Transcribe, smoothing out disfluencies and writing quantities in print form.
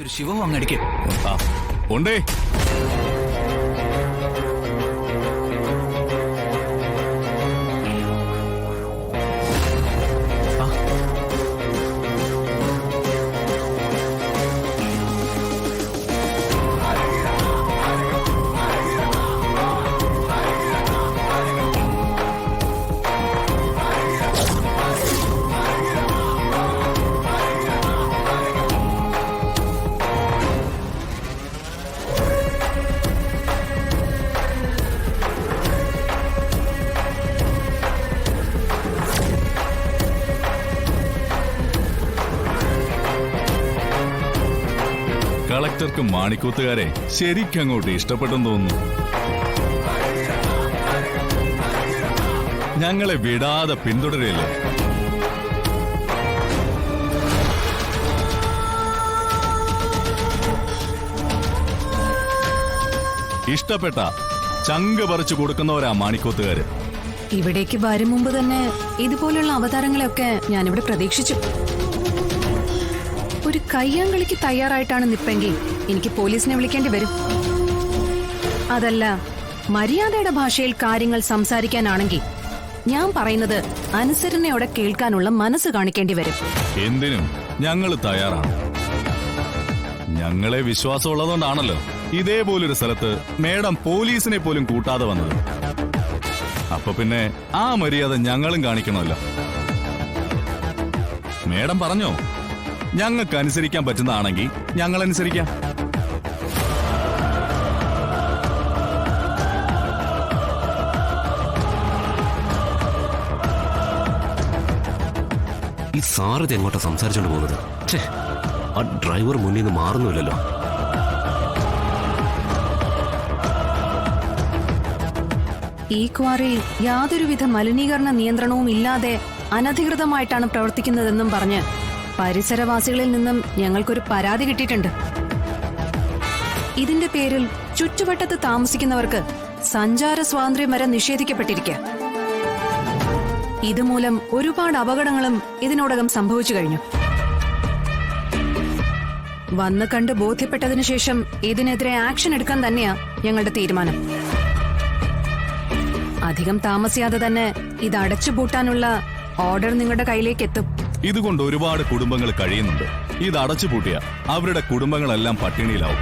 ഒരു ശിവം അങ്ങടിക്ക്. ഉണ്ടേ. കളക്ടർക്ക് മാണിക്കൂത്തുകാരെ ശരിക്കങ്ങോട്ട് ഇഷ്ടപ്പെട്ടെന്ന് തോന്നുന്നു. ഞങ്ങളെ വിടാതെ പിന്തുടരല്ലേ. ഇഷ്ടപ്പെട്ട ചങ്ക് പറിച്ചു കൊടുക്കുന്നവരാ മാണിക്കൂത്തുകാര്. ഇവിടേക്ക് വരും മുമ്പ് തന്നെ ഇതുപോലുള്ള അവതാരങ്ങളെയൊക്കെ ഞാനിവിടെ പ്രതീക്ഷിച്ചു. ഒരു കയ്യാങ്കളിക്ക് തയ്യാറായിട്ടാണ് നിപ്പെങ്കിൽ എനിക്ക് പോലീസിനെ വിളിക്കേണ്ടി വരും. അതല്ല, മര്യാദയുടെ ഭാഷയിൽ കാര്യങ്ങൾ സംസാരിക്കാനാണെങ്കിൽ ഞാൻ പറയുന്നത് അനുസരണയോടെ കേൾക്കാനുള്ള മനസ്സ് കാണിക്കേണ്ടി വരും. എന്തിനും ഞങ്ങൾ തയ്യാറാണ്. ഞങ്ങളെ വിശ്വാസമുള്ളതുകൊണ്ടാണല്ലോ ഇതേപോലൊരു സ്ഥലത്ത് മേഡം പോലീസിനെ പോലും കൂട്ടാതെ വന്നത്. അപ്പൊ പിന്നെ ആ മര്യാദ ഞങ്ങളും കാണിക്കണമല്ലോ. മേഡം പറഞ്ഞോ, ഞങ്ങൾക്ക് അനുസരിക്കാൻ പറ്റുന്നതാണെങ്കിൽ ഞങ്ങൾ അനുസരിക്കാം. ഈ സാറിത് എങ്ങോട്ടാ സംസാരിച്ചോണ്ട് പോകുന്നത്? ആ ഡ്രൈവർ മുന്നിൽ നിന്ന് മാറുന്നില്ലല്ലോ. ഈ ക്വാറി യാതൊരുവിധ മലിനീകരണ നിയന്ത്രണവും ഇല്ലാതെ അനധികൃതമായിട്ടാണ് പ്രവർത്തിക്കുന്നതെന്നും പറഞ്ഞ് പരിസരവാസികളിൽ നിന്നും ഞങ്ങൾക്കൊരു പരാതി കിട്ടിയിട്ടുണ്ട്. ഇതിന്റെ പേരിൽ ചുറ്റുവട്ടത്ത് താമസിക്കുന്നവർക്ക് സഞ്ചാര സ്വാതന്ത്ര്യം വരെ നിഷേധിക്കപ്പെട്ടിരിക്കുക. ഇതുമൂലം ഒരുപാട് അപകടങ്ങളും ഇതിനോടകം സംഭവിച്ചു കഴിഞ്ഞു. വന്ന് കണ്ട് ബോധ്യപ്പെട്ടതിനു ശേഷം ഇതിനെതിരെ ആക്ഷൻ എടുക്കാൻ തന്നെയാ ഞങ്ങളുടെ തീരുമാനം. അധികം താമസിയാതെ തന്നെ ഇത് അടച്ചുപൂട്ടാനുള്ള ഓർഡർ നിങ്ങളുടെ കയ്യിലേക്ക് എത്തും. ഇതുകൊണ്ട് ഒരുപാട് കുടുംബങ്ങൾ കഴിയുന്നുണ്ട്. ഇത് അടച്ചുപൂട്ടിയ അവരുടെ കുടുംബങ്ങളെല്ലാം പട്ടിണിയിലാവും.